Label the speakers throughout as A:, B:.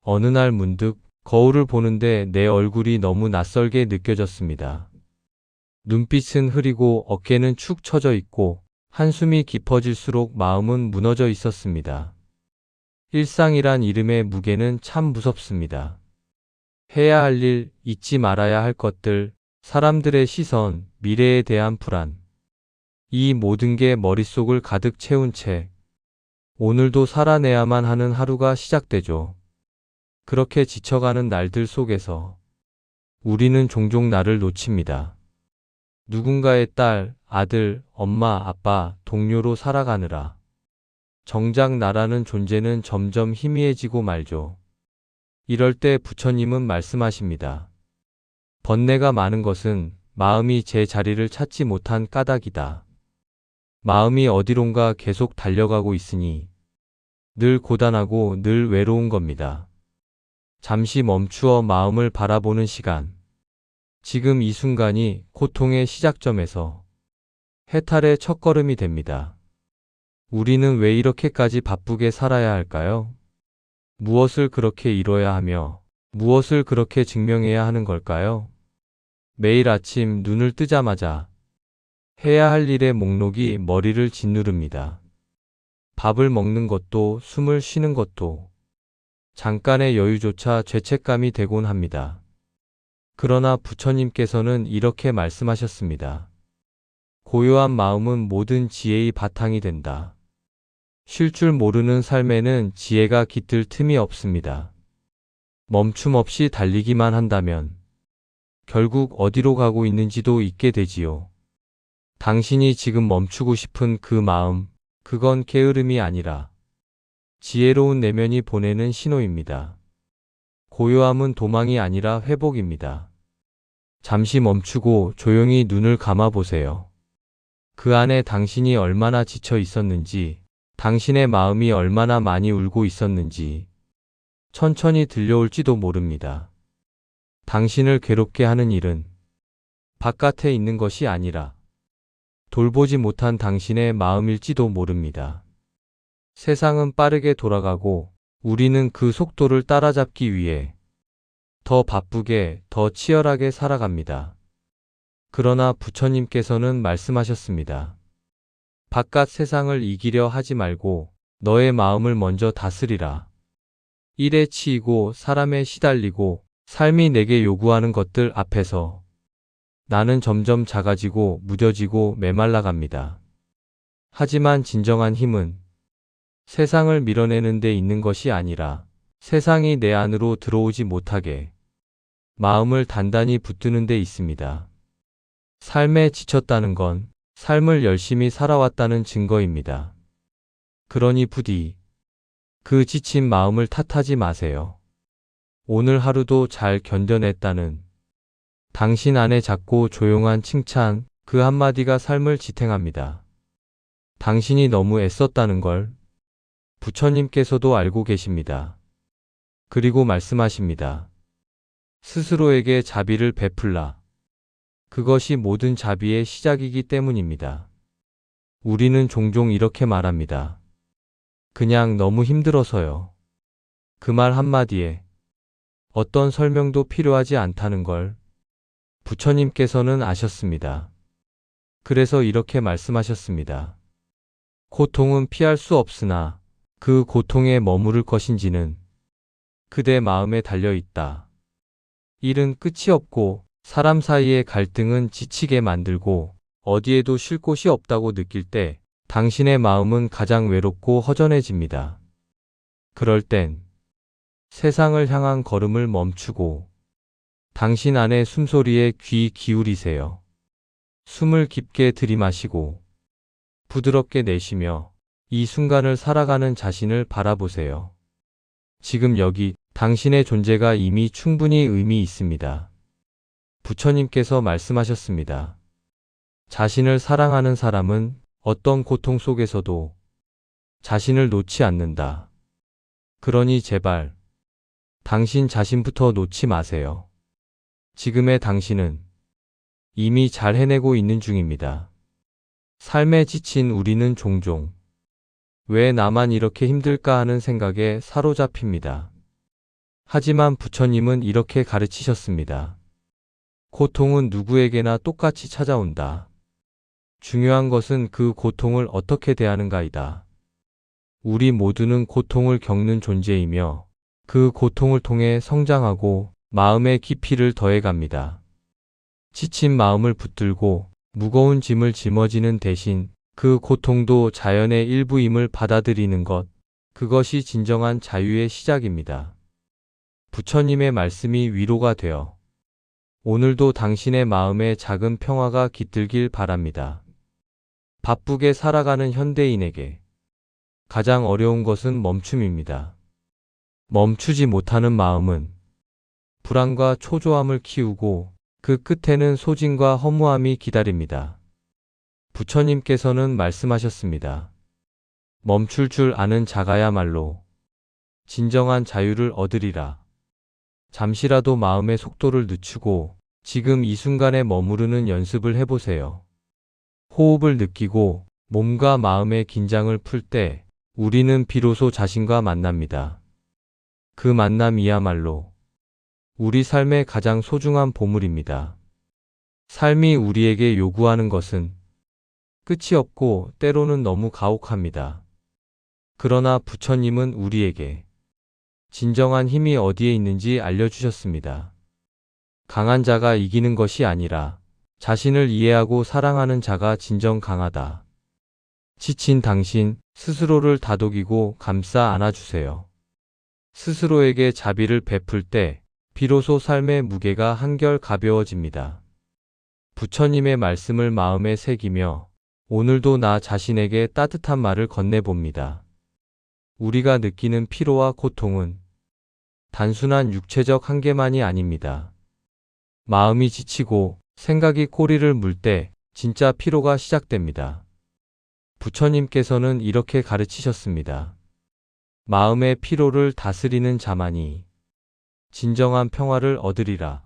A: 어느 날 문득 거울을 보는데 내 얼굴이 너무 낯설게 느껴졌습니다. 눈빛은 흐리고 어깨는 축 처져 있고 한숨이 깊어질수록 마음은 무너져 있었습니다. 일상이란 이름의 무게는 참 무섭습니다. 해야 할 일, 잊지 말아야 할 것들, 사람들의 시선, 미래에 대한 불안. 이 모든 게 머릿속을 가득 채운 채 오늘도 살아내야만 하는 하루가 시작되죠. 그렇게 지쳐가는 날들 속에서 우리는 종종 나를 놓칩니다. 누군가의 딸, 아들, 엄마, 아빠, 동료로 살아가느라 정작 나라는 존재는 점점 희미해지고 말죠. 이럴 때 부처님은 말씀하십니다. 번뇌가 많은 것은 마음이 제 자리를 찾지 못한 까닭이다. 마음이 어디론가 계속 달려가고 있으니 늘 고단하고 늘 외로운 겁니다. 잠시 멈추어 마음을 바라보는 시간. 지금 이 순간이 고통의 시작점에서 해탈의 첫걸음이 됩니다. 우리는 왜 이렇게까지 바쁘게 살아야 할까요? 무엇을 그렇게 이뤄야 하며 무엇을 그렇게 증명해야 하는 걸까요? 매일 아침 눈을 뜨자마자 해야 할 일의 목록이 머리를 짓누릅니다. 밥을 먹는 것도 숨을 쉬는 것도 잠깐의 여유조차 죄책감이 되곤 합니다. 그러나 부처님께서는 이렇게 말씀하셨습니다. 고요한 마음은 모든 지혜의 바탕이 된다. 쉴 줄 모르는 삶에는 지혜가 깃들 틈이 없습니다. 멈춤 없이 달리기만 한다면 결국 어디로 가고 있는지도 잊게 되지요. 당신이 지금 멈추고 싶은 그 마음, 그건 게으름이 아니라 지혜로운 내면이 보내는 신호입니다. 고요함은 도망이 아니라 회복입니다. 잠시 멈추고 조용히 눈을 감아 보세요. 그 안에 당신이 얼마나 지쳐 있었는지, 당신의 마음이 얼마나 많이 울고 있었는지 천천히 들려올지도 모릅니다. 당신을 괴롭게 하는 일은 바깥에 있는 것이 아니라 돌보지 못한 당신의 마음일지도 모릅니다. 세상은 빠르게 돌아가고 우리는 그 속도를 따라잡기 위해 더 바쁘게, 더 치열하게 살아갑니다. 그러나 부처님께서는 말씀하셨습니다. 바깥 세상을 이기려 하지 말고 너의 마음을 먼저 다스리라. 일에 치이고 사람에 시달리고 삶이 내게 요구하는 것들 앞에서 나는 점점 작아지고 무뎌지고 메말라갑니다. 하지만 진정한 힘은 세상을 밀어내는 데 있는 것이 아니라 세상이 내 안으로 들어오지 못하게 마음을 단단히 붙드는 데 있습니다. 삶에 지쳤다는 건 삶을 열심히 살아왔다는 증거입니다. 그러니 부디 그 지친 마음을 탓하지 마세요. 오늘 하루도 잘 견뎌냈다는 당신 안에 작고 조용한 칭찬, 그 한마디가 삶을 지탱합니다. 당신이 너무 애썼다는 걸 부처님께서도 알고 계십니다. 그리고 말씀하십니다. 스스로에게 자비를 베풀라. 그것이 모든 자비의 시작이기 때문입니다. 우리는 종종 이렇게 말합니다. 그냥 너무 힘들어서요. 그 말 한마디에 어떤 설명도 필요하지 않다는 걸 부처님께서는 아셨습니다. 그래서 이렇게 말씀하셨습니다. 고통은 피할 수 없으나 그 고통에 머무를 것인지는 그대 마음에 달려 있다. 일은 끝이 없고 사람 사이의 갈등은 지치게 만들고 어디에도 쉴 곳이 없다고 느낄 때 당신의 마음은 가장 외롭고 허전해집니다. 그럴 땐 세상을 향한 걸음을 멈추고 당신 안의 숨소리에 귀 기울이세요. 숨을 깊게 들이마시고 부드럽게 내쉬며 이 순간을 살아가는 자신을 바라보세요. 지금 여기 당신의 존재가 이미 충분히 의미 있습니다. 부처님께서 말씀하셨습니다. 자신을 사랑하는 사람은 어떤 고통 속에서도 자신을 놓지 않는다. 그러니 제발 당신 자신부터 놓지 마세요. 지금의 당신은 이미 잘 해내고 있는 중입니다. 삶에 지친 우리는 종종 왜 나만 이렇게 힘들까 하는 생각에 사로잡힙니다. 하지만 부처님은 이렇게 가르치셨습니다. 고통은 누구에게나 똑같이 찾아온다. 중요한 것은 그 고통을 어떻게 대하는가이다. 우리 모두는 고통을 겪는 존재이며 그 고통을 통해 성장하고 마음의 깊이를 더해갑니다. 지친 마음을 붙들고 무거운 짐을 짊어지는 대신 그 고통도 자연의 일부임을 받아들이는 것, 그것이 진정한 자유의 시작입니다. 부처님의 말씀이 위로가 되어 오늘도 당신의 마음에 작은 평화가 깃들길 바랍니다. 바쁘게 살아가는 현대인에게 가장 어려운 것은 멈춤입니다. 멈추지 못하는 마음은 불안과 초조함을 키우고 그 끝에는 소진과 허무함이 기다립니다. 부처님께서는 말씀하셨습니다. 멈출 줄 아는 자가야말로 진정한 자유를 얻으리라. 잠시라도 마음의 속도를 늦추고 지금 이 순간에 머무르는 연습을 해보세요. 호흡을 느끼고 몸과 마음의 긴장을 풀 때 우리는 비로소 자신과 만납니다. 그 만남이야말로 우리 삶의 가장 소중한 보물입니다. 삶이 우리에게 요구하는 것은 끝이 없고 때로는 너무 가혹합니다. 그러나 부처님은 우리에게 진정한 힘이 어디에 있는지 알려주셨습니다. 강한 자가 이기는 것이 아니라 자신을 이해하고 사랑하는 자가 진정 강하다. 지친 당신 스스로를 다독이고 감싸 안아주세요. 스스로에게 자비를 베풀 때 비로소 삶의 무게가 한결 가벼워집니다. 부처님의 말씀을 마음에 새기며 오늘도 나 자신에게 따뜻한 말을 건네봅니다. 우리가 느끼는 피로와 고통은 단순한 육체적 한계만이 아닙니다. 마음이 지치고 생각이 꼬리를 물 때 진짜 피로가 시작됩니다. 부처님께서는 이렇게 가르치셨습니다. 마음의 피로를 다스리는 자만이 진정한 평화를 얻으리라.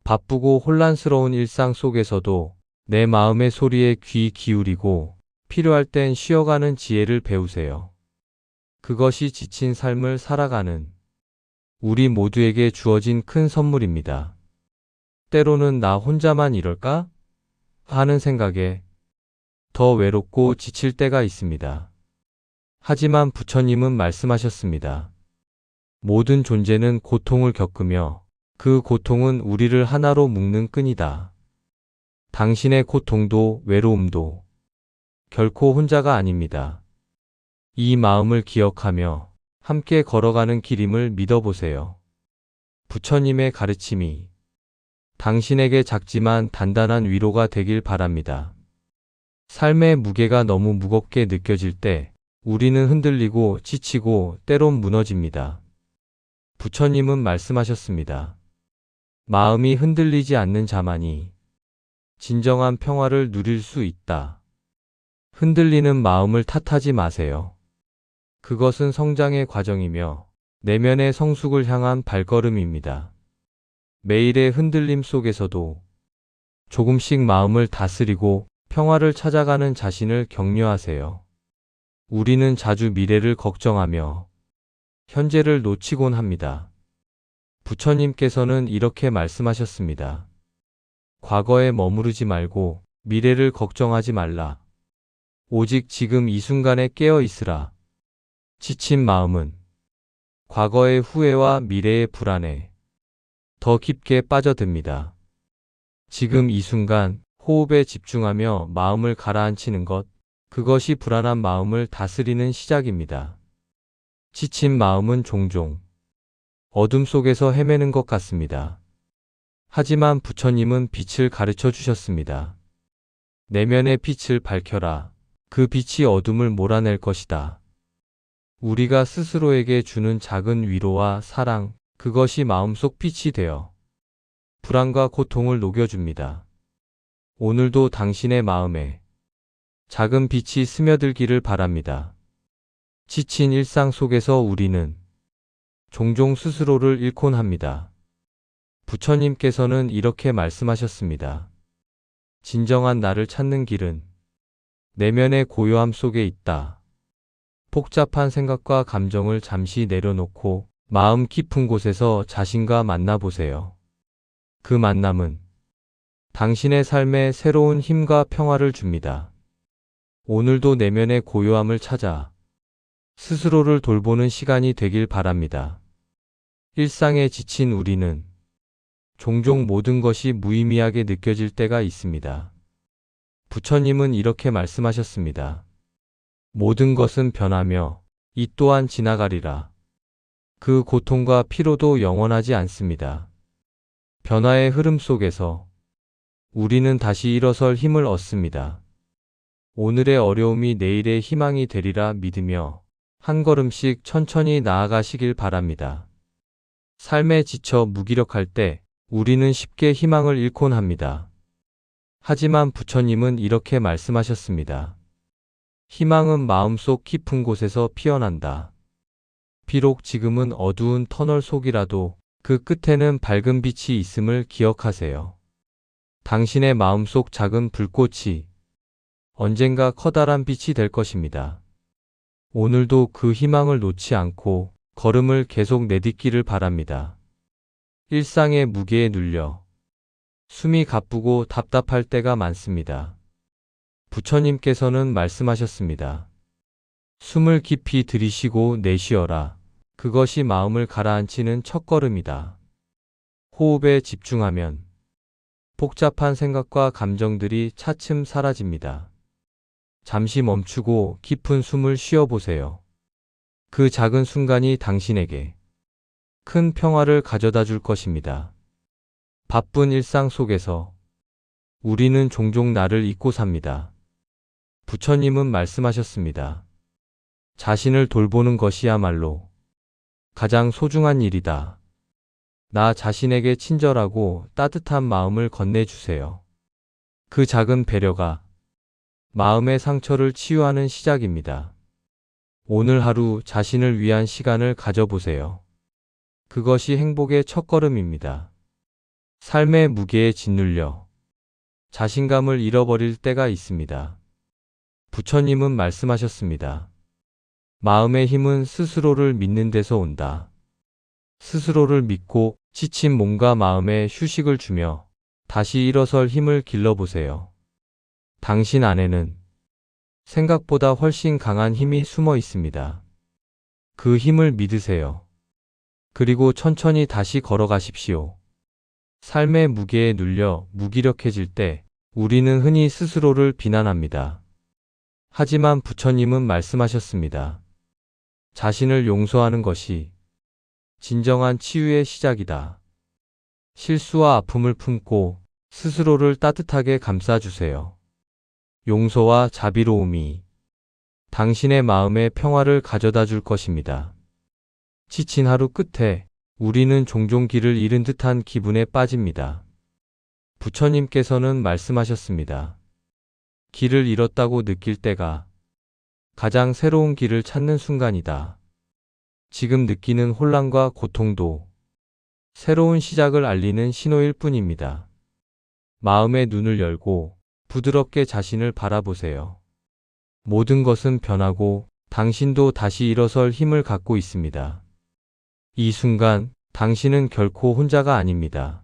A: 바쁘고 혼란스러운 일상 속에서도 내 마음의 소리에 귀 기울이고 필요할 땐 쉬어가는 지혜를 배우세요. 그것이 지친 삶을 살아가는 우리 모두에게 주어진 큰 선물입니다. 때로는 나 혼자만 이럴까? 하는 생각에 더 외롭고 지칠 때가 있습니다. 하지만 부처님은 말씀하셨습니다. 모든 존재는 고통을 겪으며 그 고통은 우리를 하나로 묶는 끈이다. 당신의 고통도 외로움도 결코 혼자가 아닙니다. 이 마음을 기억하며 함께 걸어가는 길임을 믿어보세요. 부처님의 가르침이 당신에게 작지만 단단한 위로가 되길 바랍니다. 삶의 무게가 너무 무겁게 느껴질 때 우리는 흔들리고 지치고 때론 무너집니다. 부처님은 말씀하셨습니다. 마음이 흔들리지 않는 자만이 진정한 평화를 누릴 수 있다. 흔들리는 마음을 탓하지 마세요. 그것은 성장의 과정이며 내면의 성숙을 향한 발걸음입니다. 매일의 흔들림 속에서도 조금씩 마음을 다스리고 평화를 찾아가는 자신을 격려하세요. 우리는 자주 미래를 걱정하며 현재를 놓치곤 합니다. 부처님께서는 이렇게 말씀하셨습니다. 과거에 머무르지 말고 미래를 걱정하지 말라. 오직 지금 이 순간에 깨어 있으라. 지친 마음은 과거의 후회와 미래의 불안에 더 깊게 빠져듭니다. 지금 이 순간 호흡에 집중하며 마음을 가라앉히는 것, 그것이 불안한 마음을 다스리는 시작입니다. 지친 마음은 종종 어둠 속에서 헤매는 것 같습니다. 하지만 부처님은 빛을 가르쳐 주셨습니다. 내면의 빛을 밝혀라. 그 빛이 어둠을 몰아낼 것이다. 우리가 스스로에게 주는 작은 위로와 사랑, 그것이 마음속 빛이 되어 불안과 고통을 녹여줍니다. 오늘도 당신의 마음에 작은 빛이 스며들기를 바랍니다. 지친 일상 속에서 우리는 종종 스스로를 잃곤 합니다. 부처님께서는 이렇게 말씀하셨습니다. 진정한 나를 찾는 길은 내면의 고요함 속에 있다. 복잡한 생각과 감정을 잠시 내려놓고 마음 깊은 곳에서 자신과 만나보세요. 그 만남은 당신의 삶에 새로운 힘과 평화를 줍니다. 오늘도 내면의 고요함을 찾아 스스로를 돌보는 시간이 되길 바랍니다. 일상에 지친 우리는 종종 모든 것이 무의미하게 느껴질 때가 있습니다. 부처님은 이렇게 말씀하셨습니다. 모든 것은 변하며 이 또한 지나가리라. 그 고통과 피로도 영원하지 않습니다. 변화의 흐름 속에서 우리는 다시 일어설 힘을 얻습니다. 오늘의 어려움이 내일의 희망이 되리라 믿으며 한 걸음씩 천천히 나아가시길 바랍니다. 삶에 지쳐 무기력할 때 우리는 쉽게 희망을 잃곤 합니다. 하지만 부처님은 이렇게 말씀하셨습니다. 희망은 마음속 깊은 곳에서 피어난다. 비록 지금은 어두운 터널 속이라도 그 끝에는 밝은 빛이 있음을 기억하세요. 당신의 마음속 작은 불꽃이 언젠가 커다란 빛이 될 것입니다. 오늘도 그 희망을 놓지 않고 걸음을 계속 내딛기를 바랍니다. 일상의 무게에 눌려 숨이 가쁘고 답답할 때가 많습니다. 부처님께서는 말씀하셨습니다. 숨을 깊이 들이쉬고 내쉬어라. 그것이 마음을 가라앉히는 첫걸음이다. 호흡에 집중하면 복잡한 생각과 감정들이 차츰 사라집니다. 잠시 멈추고 깊은 숨을 쉬어보세요. 그 작은 순간이 당신에게 큰 평화를 가져다 줄 것입니다. 바쁜 일상 속에서 우리는 종종 나를 잊고 삽니다. 부처님은 말씀하셨습니다. 자신을 돌보는 것이야말로 가장 소중한 일이다. 나 자신에게 친절하고 따뜻한 마음을 건네주세요. 그 작은 배려가 마음의 상처를 치유하는 시작입니다. 오늘 하루 자신을 위한 시간을 가져보세요. 그것이 행복의 첫걸음입니다. 삶의 무게에 짓눌려 자신감을 잃어버릴 때가 있습니다. 부처님은 말씀하셨습니다. 마음의 힘은 스스로를 믿는 데서 온다. 스스로를 믿고 지친 몸과 마음에 휴식을 주며 다시 일어설 힘을 길러보세요. 당신 안에는 생각보다 훨씬 강한 힘이 숨어 있습니다. 그 힘을 믿으세요. 그리고 천천히 다시 걸어가십시오. 삶의 무게에 눌려 무기력해질 때 우리는 흔히 스스로를 비난합니다. 하지만 부처님은 말씀하셨습니다. 자신을 용서하는 것이 진정한 치유의 시작이다. 실수와 아픔을 품고 스스로를 따뜻하게 감싸주세요. 용서와 자비로움이 당신의 마음에 평화를 가져다 줄 것입니다. 지친 하루 끝에 우리는 종종 길을 잃은 듯한 기분에 빠집니다. 부처님께서는 말씀하셨습니다. 길을 잃었다고 느낄 때가 가장 새로운 길을 찾는 순간이다. 지금 느끼는 혼란과 고통도 새로운 시작을 알리는 신호일 뿐입니다. 마음의 눈을 열고 부드럽게 자신을 바라보세요. 모든 것은 변하고 당신도 다시 일어설 힘을 갖고 있습니다. 이 순간 당신은 결코 혼자가 아닙니다.